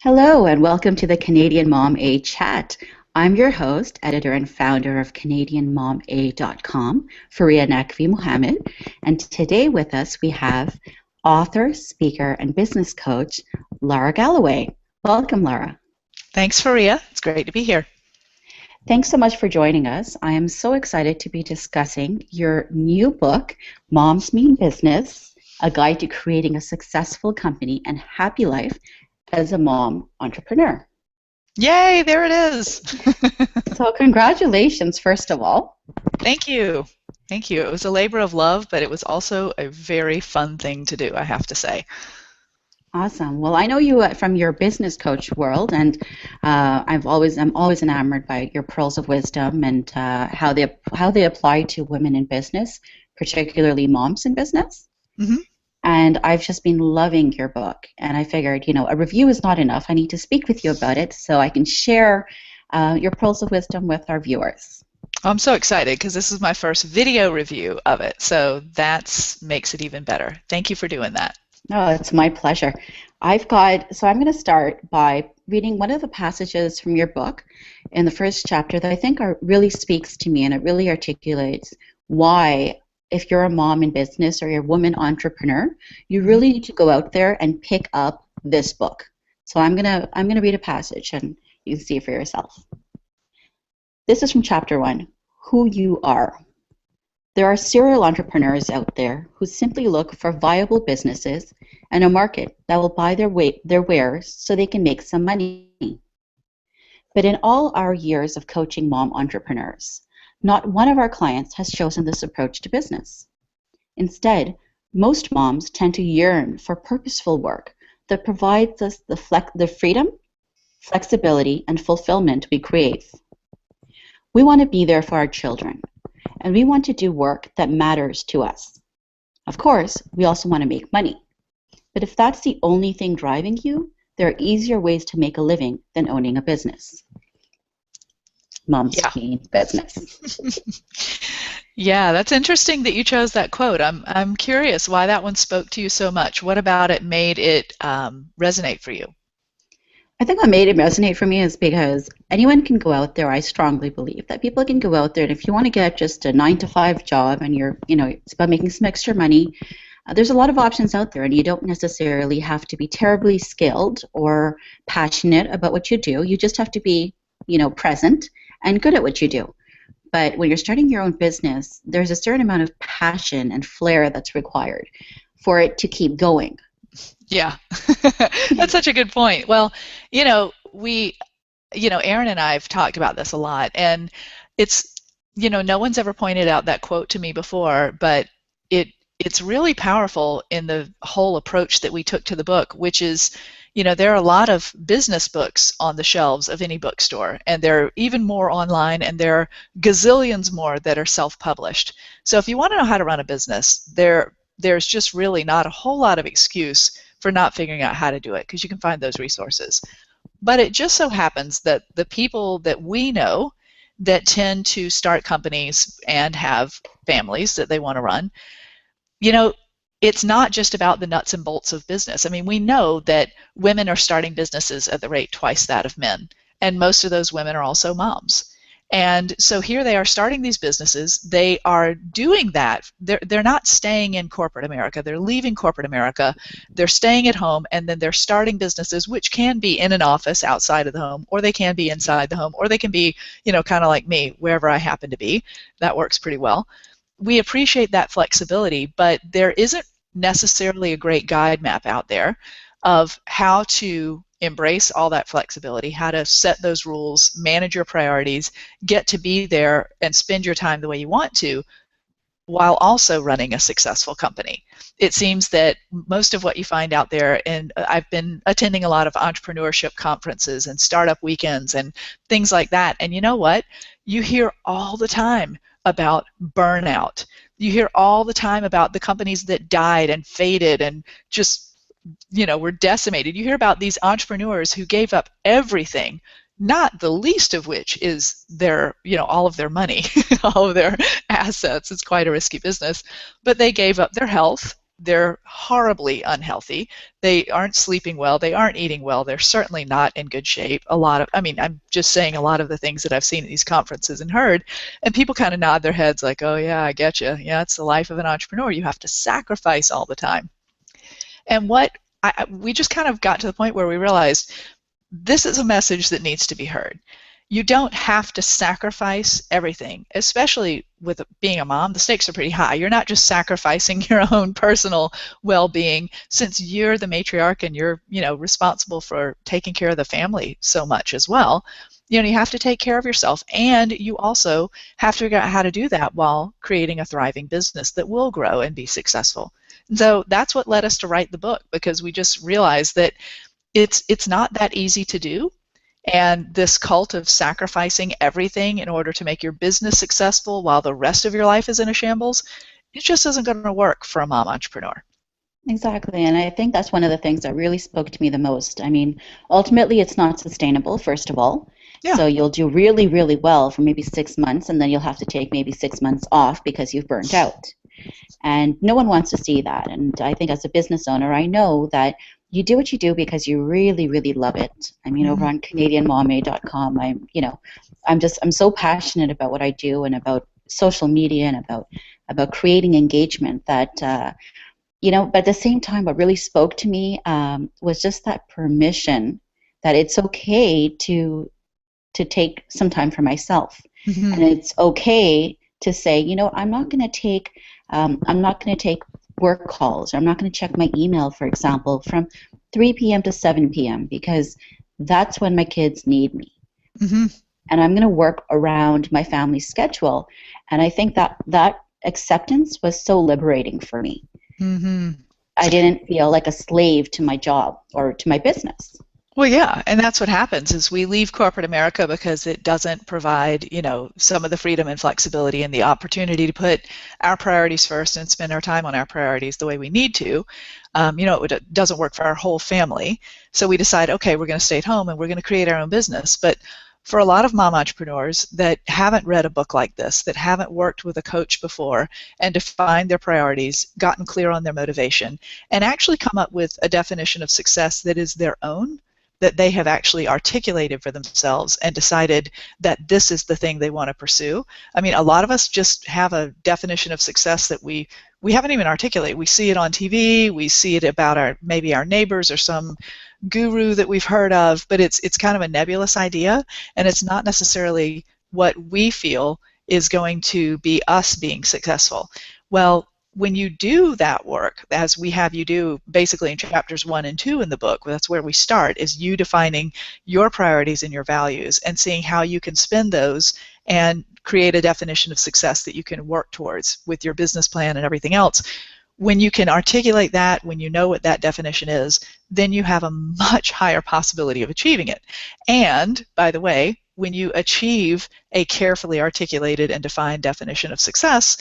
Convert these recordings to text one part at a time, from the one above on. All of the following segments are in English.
Hello, and welcome to the Canadian Mom A Chat. I'm your host, editor, and founder of CanadianMomA.com, Faria Naqvi-Mohamed. And today with us we have author, speaker, and business coach, Lara Galloway. Welcome, Lara. Thanks, Faria. It's great to be here. Thanks so much for joining us. I am so excited to be discussing your new book, Moms Mean Business, A Guide to Creating a Successful Company and Happy Life as a Mom Entrepreneur. Yay, there it is. So congratulations, first of all. Thank you. Thank you. It was a labor of love, but it was also a very fun thing to do, I have to say. Awesome. Well, I know you from your business coach world, and I'm always enamored by your pearls of wisdom and how they apply to women in business, particularly moms in business. Mm-hmm. And I've just been loving your book, and I figured, a review is not enough. I need to speak with you about it so I can share your pearls of wisdom with our viewers. I'm so excited because this is my first video review of it, so that makes it even better. Thank you for doing that. No, it's my pleasure. I'm going to start by reading one of the passages from your book in the first chapter that I think really speaks to me, and it really articulates why, if you're a mom in business or you're a woman entrepreneur, you really need to go out there and pick up this book. So I'm gonna read a passage, and you can see it for yourself. This is from chapter 1, Who You Are. There are serial entrepreneurs out there who simply look for viable businesses and a market that will buy their wares so they can make some money. But in all our years of coaching mom entrepreneurs, not one of our clients has chosen this approach to business. Instead, most moms tend to yearn for purposeful work that provides us the freedom, flexibility, and fulfillment we crave. We want to be there for our children, and we want to do work that matters to us. Of course, we also want to make money. But if that's the only thing driving you, there are easier ways to make a living than owning a business. Moms mean business. Yeah, that's interesting that you chose that quote. I'm curious why that one spoke to you so much. What about it made it resonate for you? I think what made it resonate for me is because anyone can go out there. I strongly believe that people can go out there, and if you want to get just a 9-to-5 job and it's about making some extra money, there's a lot of options out there, and you don't necessarily have to be terribly skilled or passionate about what you do. You just have to be, present and good at what you do. But when you're starting your own business, there's a certain amount of passion and flair that's required for it to keep going. Yeah, that's such a good point. Well, Aaron and I have talked about this a lot, and it's, no one's ever pointed out that quote to me before, but it's really powerful in the whole approach that we took to the book, which is, there are a lot of business books on the shelves of any bookstore, and there are even more online, and there are gazillions more that are self-published. So if you want to know how to run a business, there's just really not a whole lot of excuse for not figuring out how to do it, because you can find those resources. But it just so happens that the people that we know that tend to start companies and have families that they want to run, it's not just about the nuts and bolts of business. I mean, we know that women are starting businesses at the rate twice that of men, and most of those women are also moms. And so here they are starting these businesses. They are doing that. They're not staying in corporate America. They're leaving corporate America. They're staying at home, and then they're starting businesses, which can be in an office outside of the home, or they can be inside the home, or they can be, kind of like me, wherever I happen to be. That works pretty well. We appreciate that flexibility, but there isn't necessarily a great guide map out there of how to embrace all that flexibility, how to set those rules, manage your priorities, get to be there and spend your time the way you want to, while also running a successful company. It seems that most of what you find out there, and I've been attending a lot of entrepreneurship conferences and startup weekends and things like that, and you know what? You hear all the time about burnout. You hear all the time about the companies that died and faded and just were decimated. You hear about these entrepreneurs who gave up everything, not the least of which is their, all of their money, all of their assets. It's quite a risky business. But they gave up their health, they're horribly unhealthy. They aren't sleeping well. They aren't eating well. They're certainly not in good shape. I'm just saying a lot of the things that I've seen at these conferences and heard, and people kind of nod their heads like, oh yeah, I get you. Yeah, it's the life of an entrepreneur. You have to sacrifice all the time. And we just kind of got to the point where we realized this is a message that needs to be heard. You don't have to sacrifice everything, especially with being a mom. The stakes are pretty high. You're not just sacrificing your own personal well-being, since you're the matriarch and you're, responsible for taking care of the family so much as well. You have to take care of yourself, and you also have to figure out how to do that while creating a thriving business that will grow and be successful. And so that's what led us to write the book, because we just realized that it's not that easy to do. And this cult of sacrificing everything in order to make your business successful while the rest of your life is in a shambles, it just isn't going to work for a mom entrepreneur. Exactly, and I think that's one of the things that really spoke to me the most. I mean, ultimately, it's not sustainable, first of all. Yeah. So you'll do really, really well for maybe 6 months, and then you'll have to take maybe 6 months off because you've burnt out. And no one wants to see that. And I think as a business owner, I know that you do what you do because you really, really love it. I mean, over on CanadianMomaid.com, I'm so passionate about what I do and about social media and about creating engagement that but at the same time, what really spoke to me was just that permission that it's okay to take some time for myself, and it's okay to say, I'm not going to take work calls, or I'm not going to check my email, for example, from 3 p.m. to 7 p.m. because that's when my kids need me. And I'm going to work around my family's schedule. And I think that acceptance was so liberating for me. I didn't feel like a slave to my job or to my business. Well, yeah, and that's what happens is we leave corporate America because it doesn't provide, some of the freedom and flexibility and the opportunity to put our priorities first and spend our time on our priorities the way we need to. It doesn't work for our whole family. So we decide, okay, we're going to stay at home and we're going to create our own business. But for a lot of mom entrepreneurs that haven't read a book like this, that haven't worked with a coach before and defined their priorities, gotten clear on their motivation, and actually come up with a definition of success that is their own, that they have actually articulated for themselves and decided that this is the thing they want to pursue. I mean, a lot of us just have a definition of success that we haven't even articulated. We see it on TV, we see it about maybe our neighbors or some guru that we've heard of, but it's kind of a nebulous idea, and it's not necessarily what we feel is going to be us being successful. Well, when you do that work, as we have you do basically in chapters 1 and 2 in the book, that's where we start, is you defining your priorities and your values and seeing how you can spend those and create a definition of success that you can work towards with your business plan and everything else. When you can articulate that, when you know what that definition is, then you have a much higher possibility of achieving it. And, by the way, when you achieve a carefully articulated and defined definition of success,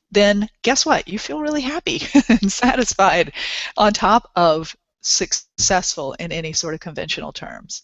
then guess what? You feel really happy and satisfied on top of successful in any sort of conventional terms.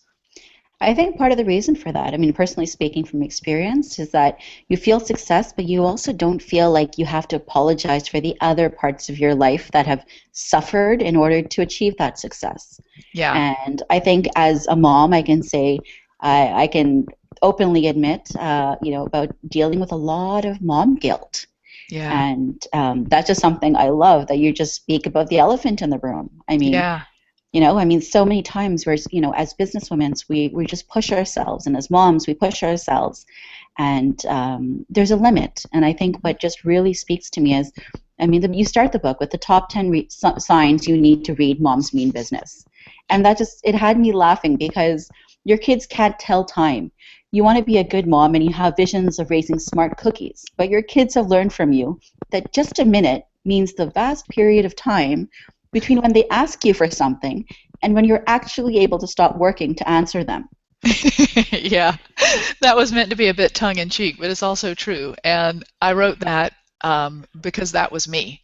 I think part of the reason for that, I mean, personally speaking from experience, is that you feel success, but you also don't feel like you have to apologize for the other parts of your life that have suffered in order to achieve that success. Yeah. And I think as a mom, I can say, I can openly admit, about dealing with a lot of mom guilt. Yeah. And that's just something I love, that you just speak about the elephant in the room. I mean, yeah. So many times where, as businesswomen, we just push ourselves, and as moms, we push ourselves, and there's a limit. And I think what just really speaks to me is, you start the book with the top 10 signs you need to read Moms Mean Business. And it had me laughing, because your kids can't tell time. You want to be a good mom and you have visions of raising smart cookies, but your kids have learned from you that just a minute means the vast period of time between when they ask you for something and when you're actually able to stop working to answer them. Yeah, that was meant to be a bit tongue-in-cheek, but it's also true. And I wrote that because that was me.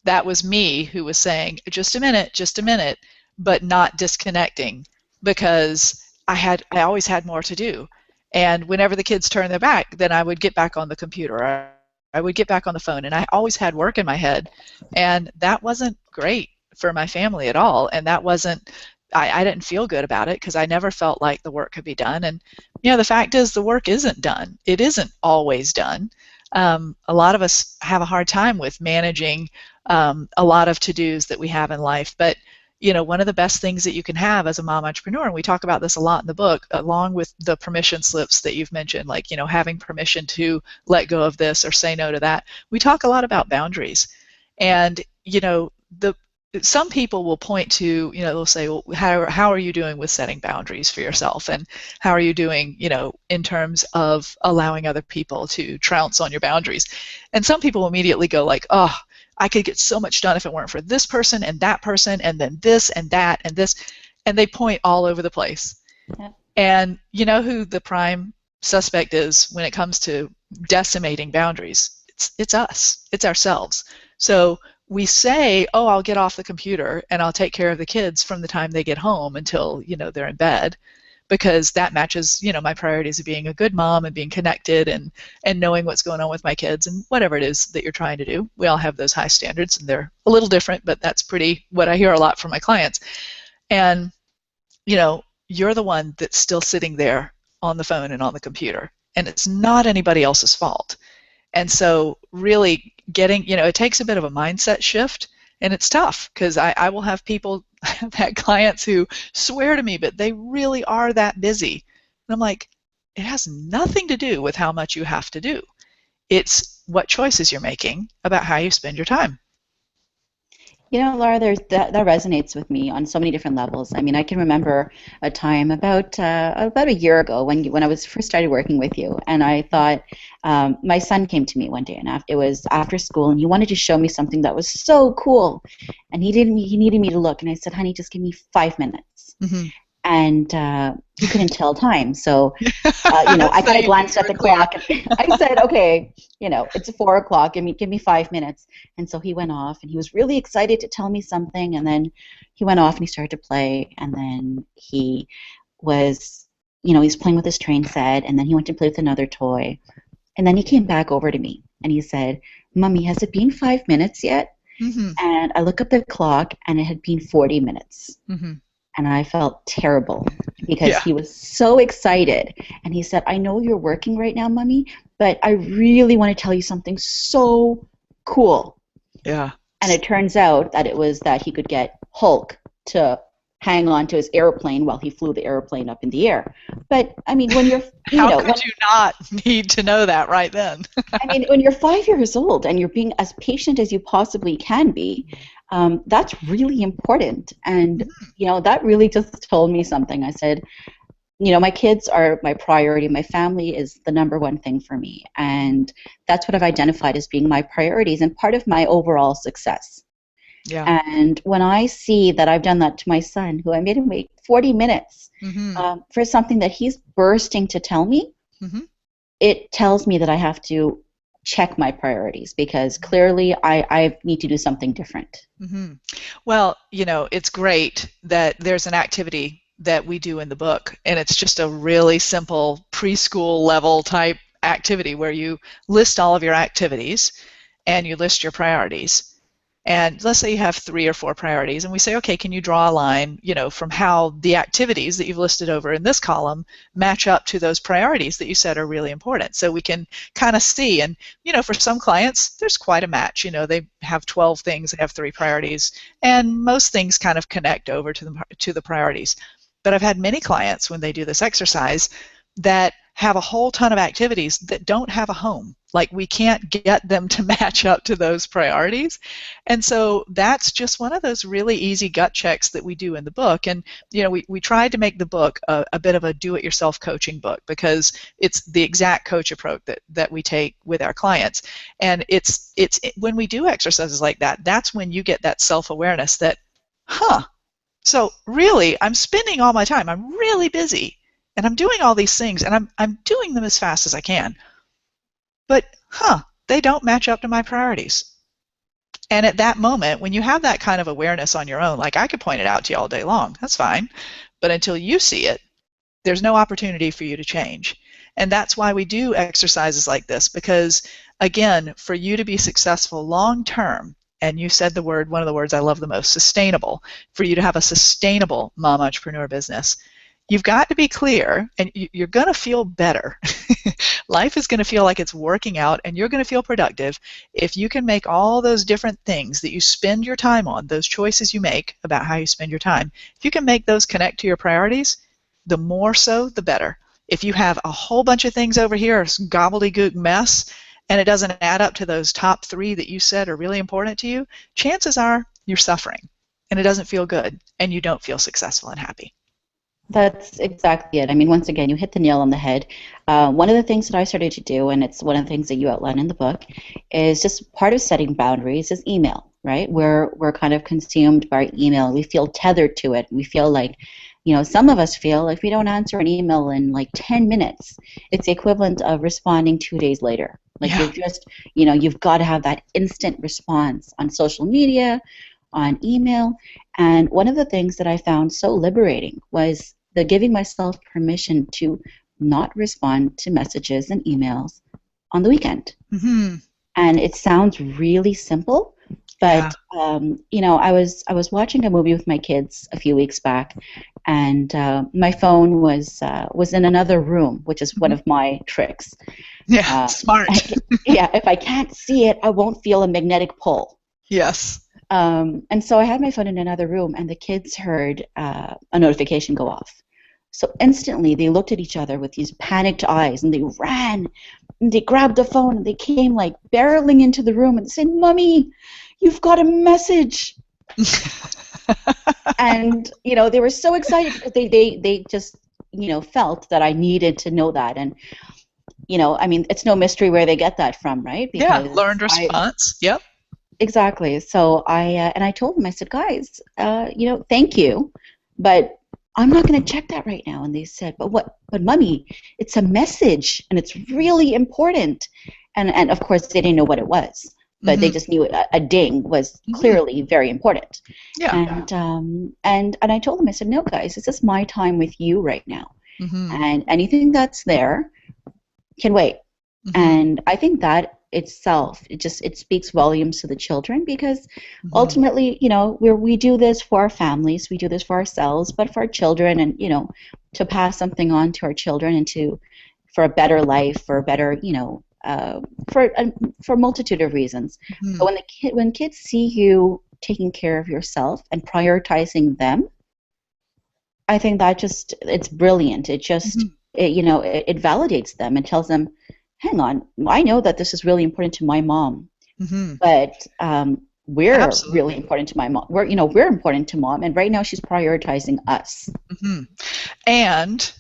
That was me who was saying, just a minute, but not disconnecting, because I always had more to do. And whenever the kids turned their back, then I would get back on the computer. I would get back on the phone, and I always had work in my head, and that wasn't great for my family at all, and that wasn't, I didn't feel good about it because I never felt like the work could be done. And the fact is the work isn't done. It isn't always done. A lot of us have a hard time with managing a lot of to-dos that we have in life, but one of the best things that you can have as a mom entrepreneur, and we talk about this a lot in the book, along with the permission slips that you've mentioned, like, having permission to let go of this or say no to that. We talk a lot about boundaries. And, some people will point to, they'll say, well, how are you doing with setting boundaries for yourself? And how are you doing, in terms of allowing other people to trounce on your boundaries? And some people immediately go like, oh, I could get so much done if it weren't for this person, and then this and that and this, and they point all over the place. Yeah. And you know who the prime suspect is when it comes to decimating boundaries? It's us. It's ourselves. So we say, oh, I'll get off the computer and I'll take care of the kids from the time they get home until, they're in bed, because that matches, my priorities of being a good mom and being connected and knowing what's going on with my kids and whatever it is that you're trying to do. We all have those high standards, and they're a little different, but that's pretty what I hear a lot from my clients. And, you're the one that's still sitting there on the phone and on the computer, and it's not anybody else's fault. And so really getting, it takes a bit of a mindset shift, and it's tough because I will have people, I've had clients who swear to me, but they really are that busy. And I'm like, it has nothing to do with how much you have to do. It's what choices you're making about how you spend your time. Laura, that resonates with me on so many different levels. I mean, I can remember a time about a year ago when I was first started working with you, and I thought my son came to me one day, and it was after school, and he wanted to show me something that was so cool, and he needed me to look, and I said, honey, just give me 5 minutes. Mm-hmm. And he couldn't tell time, so I kind of glanced at the clock, and I said, okay, it's 4 o'clock, give me 5 minutes. And so he went off, and he was really excited to tell me something, and then he went off and he started to play, and then he was playing with his train set, and then he went to play with another toy, and then he came back over to me and he said, Mommy, has it been 5 minutes yet? Mm-hmm. And I look up the clock, and it had been 40 minutes. Mm-hmm. And I felt terrible because he was so excited. And he said, I know you're working right now, Mommy, but I really want to tell you something so cool. Yeah. And it turns out that it was that he could get Hulk to hang on to his airplane while he flew the airplane up in the air. But, I mean, when you're... How could you not need to know that right then? I mean, when you're 5 years old and you're being as patient as you possibly can be, that's really important. And, that really just told me something. I said, my kids are my priority. My family is the number one thing for me. And that's what I've identified as being my priorities and part of my overall success. Yeah. And when I see that I've done that to my son, who I made him wait 40 minutes for something that he's bursting to tell me, it tells me that I have to check my priorities, because clearly I need to do something different. Mm-hmm. Well, it's great that there's an activity that we do in the book, and it's just a really simple preschool level type activity where you list all of your activities and you list your priorities. And let's say you have 3 or 4 priorities, and we say, okay, can you draw a line, from how the activities that you've listed over in this column match up to those priorities that you said are really important? So we can kind of see, and, for some clients, there's quite a match. They have 12 things, they have 3 priorities, and most things kind of connect over to the priorities. But I've had many clients, when they do this exercise, that have a whole ton of activities that don't have a home. Like, we can't get them to match up to those priorities. And so that's just one of those really easy gut checks that we do in the book. And, we tried to make the book a bit of a do-it-yourself coaching book, because it's the exact coach approach that we take with our clients. And it's when we do exercises like that, that's when you get that self-awareness that, so really, I'm spending all my time, I'm really busy, and I'm doing all these things, and I'm doing them as fast as I can. But, they don't match up to my priorities. And at that moment, when you have that kind of awareness on your own, like, I could point it out to you all day long, that's fine. But until you see it, there's no opportunity for you to change. And that's why we do exercises like this, because, again, for you to be successful long term, and you said one of the words I love the most, sustainable, for you to have a sustainable mom entrepreneur business, you've got to be clear, and you're going to feel better. Life is going to feel like it's working out, and you're going to feel productive if you can make all those different things that you spend your time on, those choices you make about how you spend your time, if you can make those connect to your priorities, the more so, the better. If you have a whole bunch of things over here, a gobbledygook mess, and it doesn't add up to those top 3 that you said are really important to you, chances are you're suffering, and it doesn't feel good, and you don't feel successful and happy. That's exactly it. I mean, once again, you hit the nail on the head. One of the things that I started to do, and it's one of the things that you outline in the book, is just part of setting boundaries is email, right? We're kind of consumed by email. We feel tethered to it. We feel like, some of us feel if we don't answer an email in like 10 minutes, it's the equivalent of responding 2 days later. Like you're just, you've got to have that instant response on social media, on email. And one of the things that I found so liberating was the giving myself permission to not respond to messages and emails on the weekend. Mm-hmm. And it sounds really simple, but I was watching a movie with my kids a few weeks back, and my phone was in another room, which is one of my tricks. Yeah, smart. If I can't see it, I won't feel a magnetic pull. Yes. And so I had my phone in another room, and the kids heard a notification go off. So instantly they looked at each other with these panicked eyes, and they ran, and they grabbed the phone, and they came like barreling into the room and said, "Mommy, you've got a message." And, they were so excited because they just, felt that I needed to know that. And, I mean, it's no mystery where they get that from, right? Because learned response. Yep. Exactly. So I told them, I said, guys, thank you, but I'm not going to check that right now. And they said, but Mommy, it's a message, and it's really important. And of course, they didn't know what it was, but they just knew a ding was clearly very important. Yeah. And I told them, I said, no, guys, this is my time with you right now, and anything that's there can wait. And I think that itself, it speaks volumes to the children, because ultimately, we do this for our families, we do this for ourselves, but for our children, and to pass something on to our children, and for a better life, for a better, for a multitude of reasons. But when kids see you taking care of yourself and prioritizing them, I think that it's brilliant. It just it validates them and tells them, hang on, I know that this is really important to my mom, but we're really important to my mom. We're important to Mom, and right now she's prioritizing us. And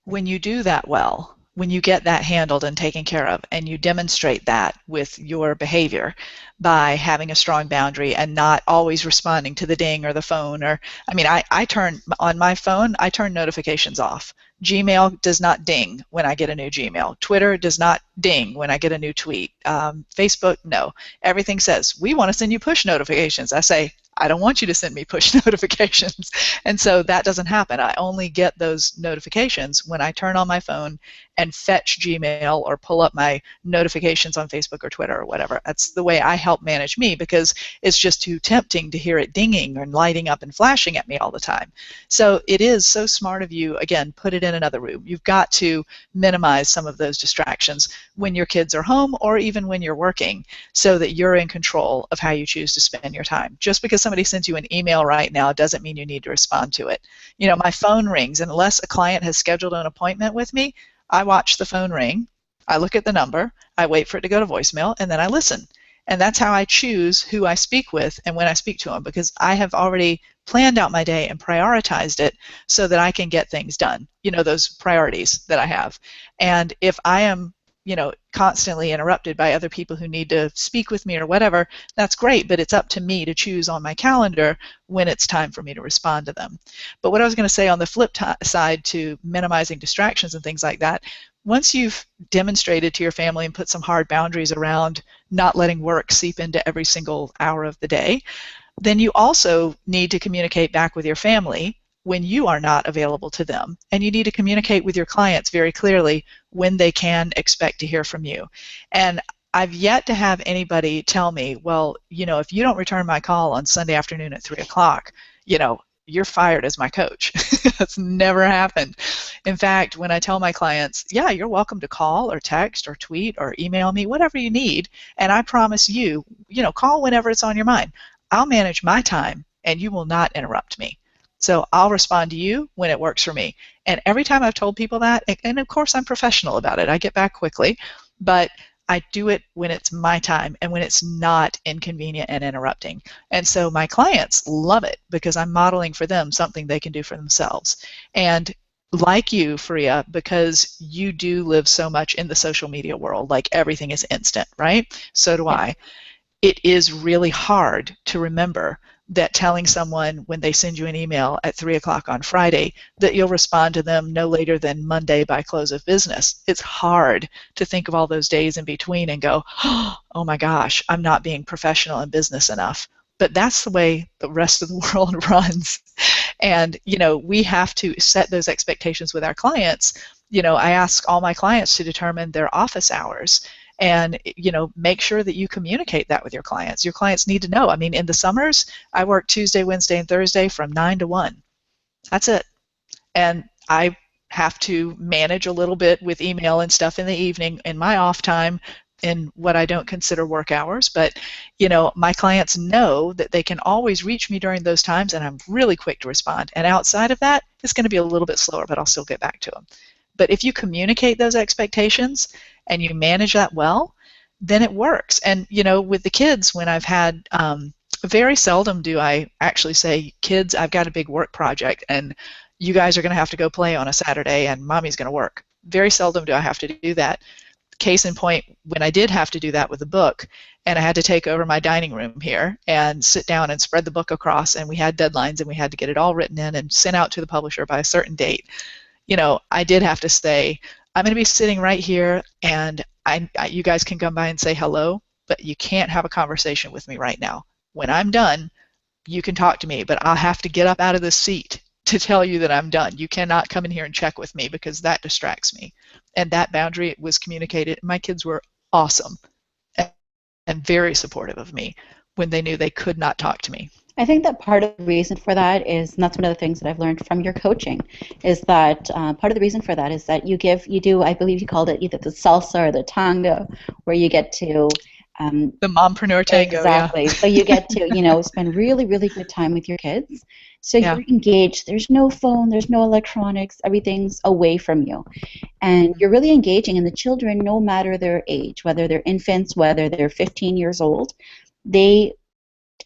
when you do that well, when you get that handled and taken care of, and you demonstrate that with your behavior by having a strong boundary and not always responding to the ding or the phone, I turn on my phone, I turn notifications off. Gmail does not ding when I get a new Gmail. Twitter does not ding when I get a new tweet. Facebook, no. Everything says, we want to send you push notifications. I say, I don't want you to send me push notifications. And so that doesn't happen. I only get those notifications when I turn on my phone and fetch Gmail or pull up my notifications on Facebook or Twitter or whatever. That's the way I help manage me, because it's just too tempting to hear it dinging and lighting up and flashing at me all the time. So it is so smart of you, again, put it in another room. You've got to minimize some of those distractions when your kids are home, or even when you're working, so that you're in control of how you choose to spend your time. Just because somebody sends you an email right now doesn't mean you need to respond to it. My phone rings, and unless a client has scheduled an appointment with me, I watch the phone ring, I look at the number, I wait for it to go to voicemail, and then I listen. And that's how I choose who I speak with and when I speak to them, because I have already planned out my day and prioritized it so that I can get things done, those priorities that I have. And if I am constantly interrupted by other people who need to speak with me or whatever, that's great, but it's up to me to choose on my calendar when it's time for me to respond to them. But what I was going to say on the flip side to minimizing distractions and things like that, once you've demonstrated to your family and put some hard boundaries around not letting work seep into every single hour of the day, then you also need to communicate back with your family when you are not available to them. And you need to communicate with your clients very clearly when they can expect to hear from you. And I've yet to have anybody tell me, well, if you don't return my call on Sunday afternoon at 3 o'clock, you're fired as my coach. That's never happened. In fact, when I tell my clients, yeah, you're welcome to call or text or tweet or email me, whatever you need, and I promise you, call whenever it's on your mind. I'll manage my time and you will not interrupt me. So I'll respond to you when it works for me. And every time I've told people that, and of course I'm professional about it, I get back quickly, but I do it when it's my time and when it's not inconvenient and interrupting. And so my clients love it because I'm modeling for them something they can do for themselves. And like you, Faria, because you do live so much in the social media world, like everything is instant, right? So do I. It is really hard to remember that telling someone when they send you an email at 3 o'clock on Friday that you'll respond to them no later than Monday by close of business. It's hard to think of all those days in between and go, oh my gosh, I'm not being professional in business enough. But that's the way the rest of the world runs. And, we have to set those expectations with our clients. I ask all my clients to determine their office hours and make sure that you communicate that with your clients. Your clients need to know. I mean, in the summers, I work Tuesday, Wednesday, and Thursday from 9 to 1. That's it. And I have to manage a little bit with email and stuff in the evening in my off time in what I don't consider work hours. But, my clients know that they can always reach me during those times, and I'm really quick to respond. And outside of that, it's going to be a little bit slower, but I'll still get back to them. But if you communicate those expectations and you manage that well, then it works. And, with the kids, when I've had, very seldom do I actually say, kids, I've got a big work project and you guys are going to have to go play on a Saturday and mommy's going to work. Very seldom do I have to do that. Case in point, when I did have to do that with the book, and I had to take over my dining room here and sit down and spread the book across, and we had deadlines and we had to get it all written in and sent out to the publisher by a certain date. I did have to say, I'm going to be sitting right here, and you guys can come by and say hello, but you can't have a conversation with me right now. When I'm done, you can talk to me, but I'll have to get up out of the seat to tell you that I'm done. You cannot come in here and check with me because that distracts me. And that boundary was communicated. My kids were awesome and very supportive of me when they knew they could not talk to me. I think that part of the reason for that is, and that's one of the things that I've learned from your coaching, is that part of the reason for that is that you do, I believe you called it either the salsa or the tango, where you get to the mompreneur tango. Exactly. Yeah. So you get to, spend really, really good time with your kids. So you're engaged. There's no phone. There's no electronics. Everything's away from you. And you're really engaging. And the children, no matter their age, whether they're infants, whether they're 15 years old, they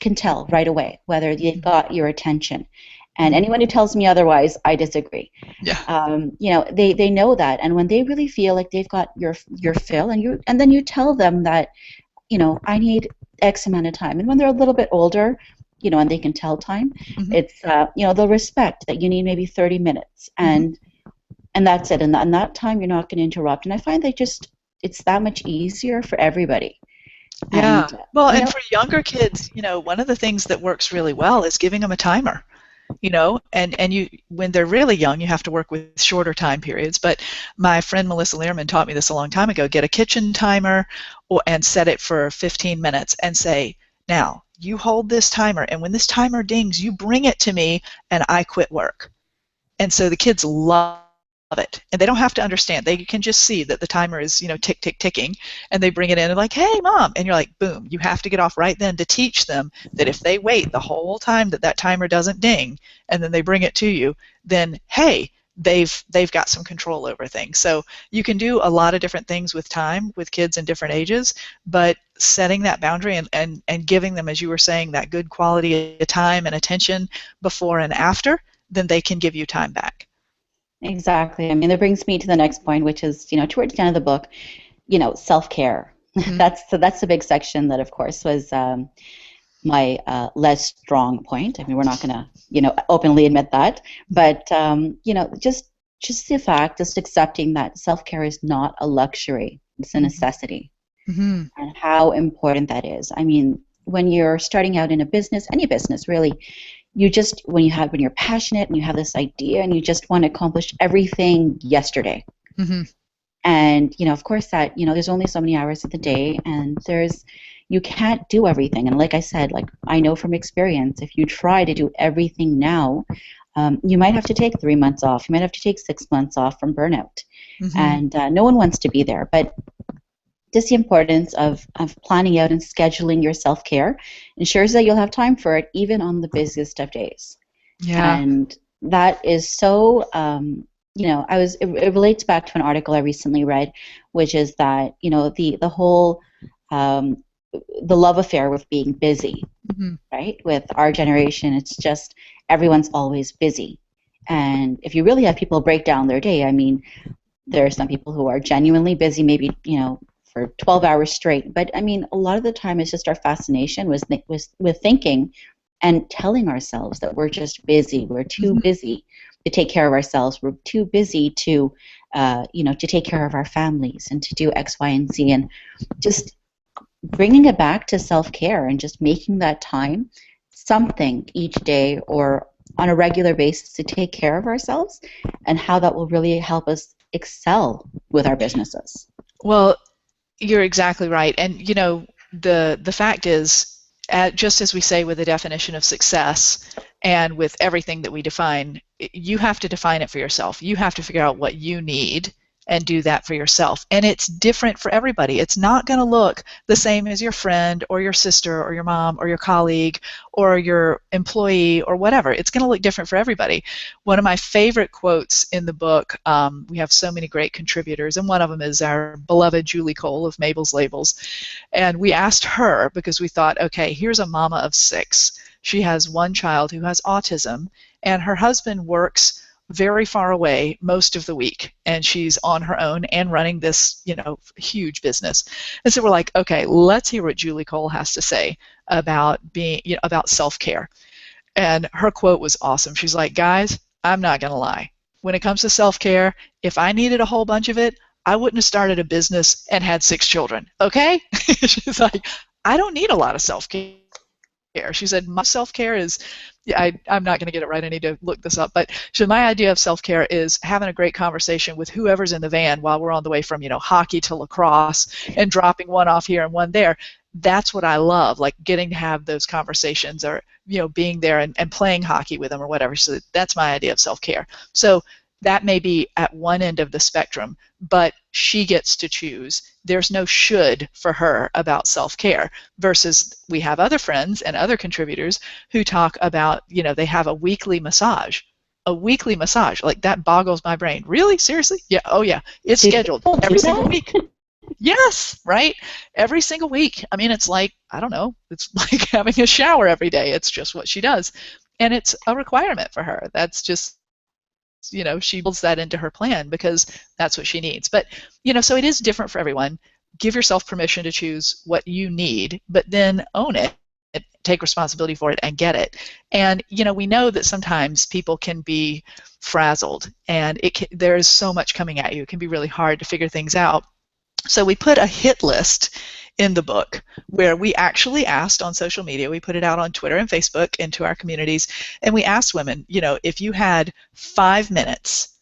can tell right away whether they've got your attention. And anyone who tells me otherwise, I disagree. Yeah. They know that. And when they really feel like they've got your fill, and then you tell them that, I need X amount of time. And when they're a little bit older, and they can tell time, it's, they'll respect that you need maybe 30 minutes. And that's it. And that time you're not going to interrupt. And I find that it's that much easier for everybody. Yeah. And for younger kids, one of the things that works really well is giving them a timer. And you, when they're really young, you have to work with shorter time periods. But my friend Melissa Learman taught me this a long time ago. Get a kitchen timer and set it for 15 minutes and say, now, you hold this timer, and when this timer dings, you bring it to me, and I quit work. And so the kids love it, and they don't have to understand. They can just see that the timer is, tick, tick, ticking, and they bring it in and like, hey, Mom, and you're like, boom, you have to get off right then to teach them that if they wait the whole time that timer doesn't ding, and then they bring it to you, then, hey, they've got some control over things. So you can do a lot of different things with time with kids in different ages, but setting that boundary and giving them, as you were saying, that good quality of time and attention before and after, then they can give you time back. Exactly. I mean, that brings me to the next point, which is, towards the end of the book, self-care. That's the big section that, of course, was my less strong point. I mean, we're not going to, openly admit that, but just the fact, just accepting that self-care is not a luxury; it's a necessity, and how important that is. I mean, when you're starting out in a business, any business really, when you're passionate and you have this idea and you just want to accomplish everything yesterday. And, of course that, there's only so many hours of the day, and you can't do everything. And like I said, like I know from experience, if you try to do everything now, you might have to take 3 months off. You might have to take 6 months off from burnout. Mm-hmm. And no one wants to be there. But just the importance of planning out and scheduling your self-care ensures that you'll have time for it even on the busiest of days. Yeah. And that is so, it relates back to an article I recently read, which is that, the whole, the love affair with being busy, Mm-hmm. right? With our generation, it's just everyone's always busy. And if you really have people break down their day, I mean, there are some people who are genuinely busy, maybe, for 12 hours straight. But I mean, a lot of the time it's just our fascination with thinking and telling ourselves that we're just busy. We're too busy to take care of ourselves. We're too busy to, to take care of our families and to do X, Y, and Z. And just bringing it back to self-care and just making that time something each day or on a regular basis to take care of ourselves, and how that will really help us excel with our businesses. Well, you're exactly right. And, the fact is, just as we say with the definition of success and with everything that we define, you have to define it for yourself. You have to figure out what you need and do that for yourself. And it's different for everybody. It's not going to look the same as your friend or your sister or your mom or your colleague or your employee or whatever. It's going to look different for everybody. One of my favorite quotes in the book, we have so many great contributors, and one of them is our beloved Julie Cole of Mabel's Labels. And we asked her because we thought, okay, here's a mama of 6. She has one child who has autism, and her husband works very far away most of the week, and she's on her own and running this, huge business. And so we're like, okay, let's hear what Julie Cole has to say about being, about self-care. And her quote was awesome. She's like, guys, I'm not going to lie. When it comes to self-care, if I needed a whole bunch of it, I wouldn't have started a business and had 6 children, okay? She's like, I don't need a lot of self-care. She said, my self-care is, I'm not going to get it right, I need to look this up, but she said, my idea of self-care is having a great conversation with whoever's in the van while we're on the way from, hockey to lacrosse and dropping one off here and one there. That's what I love, like getting to have those conversations, or, being there and playing hockey with them or whatever. So that's my idea of self-care. So that may be at one end of the spectrum, but she gets to choose. There's no should for her about self-care, versus we have other friends and other contributors who talk about, they have a weekly massage. A weekly massage, like that boggles my brain. Really? Seriously? Yeah. Oh yeah. It's scheduled every single week. Yes, right? Every single week. I mean, it's like, I don't know, it's like having a shower every day. It's just what she does. And it's a requirement for her. That's just, she builds that into her plan because that's what she needs. But, so it is different for everyone. Give yourself permission to choose what you need, but then own it, take responsibility for it, and get it. And, we know that sometimes people can be frazzled, and there is so much coming at you. It can be really hard to figure things out. So we put a hit list in the book where we actually asked on social media, we put it out on Twitter and Facebook into our communities, and we asked women, if you had 5 minutes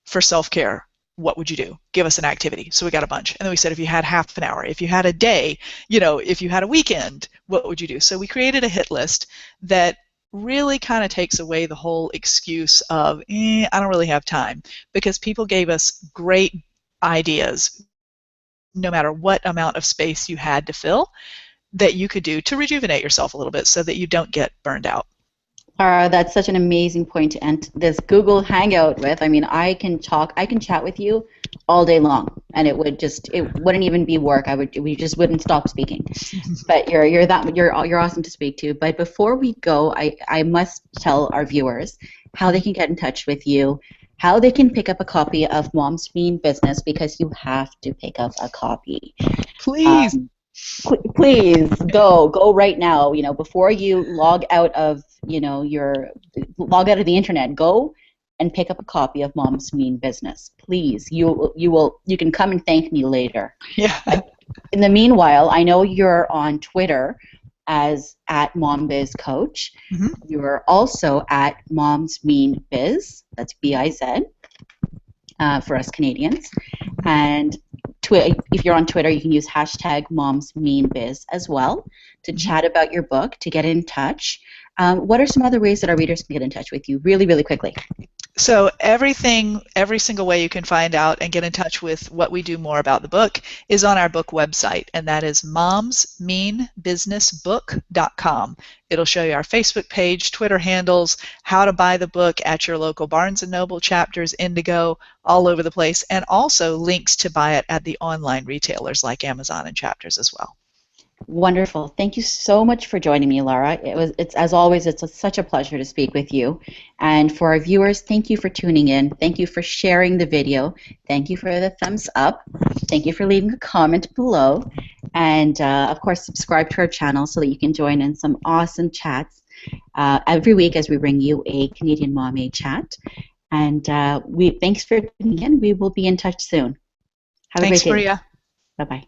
for self-care, what would you do? Give us an activity. So we got a bunch. And then we said, if you had half an hour, if you had a day, if you had a weekend, what would you do? So we created a hit list that really kind of takes away the whole excuse of, I don't really have time, because people gave us great ideas, no matter what amount of space you had to fill, that you could do to rejuvenate yourself a little bit so that you don't get burned out. Lara, that's such an amazing point to end this Google Hangout with. I mean, I can chat with you all day long, and it wouldn't even be work. We just wouldn't stop speaking. But you're awesome to speak to. But before we go, I must tell our viewers how they can get in touch with you, how they can pick up a copy of Mom's Mean Business, because you have to pick up a copy. Please. Please go right now. Before you log out of the internet, go and pick up a copy of Mom's Mean Business. Please, you can come and thank me later. Yeah. In the meanwhile, I know you're on Twitter as @MomBizCoach. Mm-hmm. You're also at Mom's Mean Biz. That's BIZ. For us Canadians. And if you're on Twitter, you can use hashtag MomsMeanBiz as well to chat about your book, to get in touch. What are some other ways that our readers can get in touch with you really, really quickly? So every single way you can find out and get in touch with what we do more about the book is on our book website, and that is momsmeanbusinessbook.com. It'll show you our Facebook page, Twitter handles, how to buy the book at your local Barnes & Noble, Chapters, Indigo, all over the place, and also links to buy it at the online retailers like Amazon and Chapters as well. Wonderful. Thank you so much for joining me, Lara. It's as always, it's such a pleasure to speak with you. And for our viewers, thank you for tuning in. Thank you for sharing the video. Thank you for the thumbs up. Thank you for leaving a comment below. And of course, subscribe to our channel so that you can join in some awesome chats every week as we bring you a Canadian Momade chat. And thanks for tuning in. We will be in touch soon. Have a great day. Thanks, Maria. Bye-bye.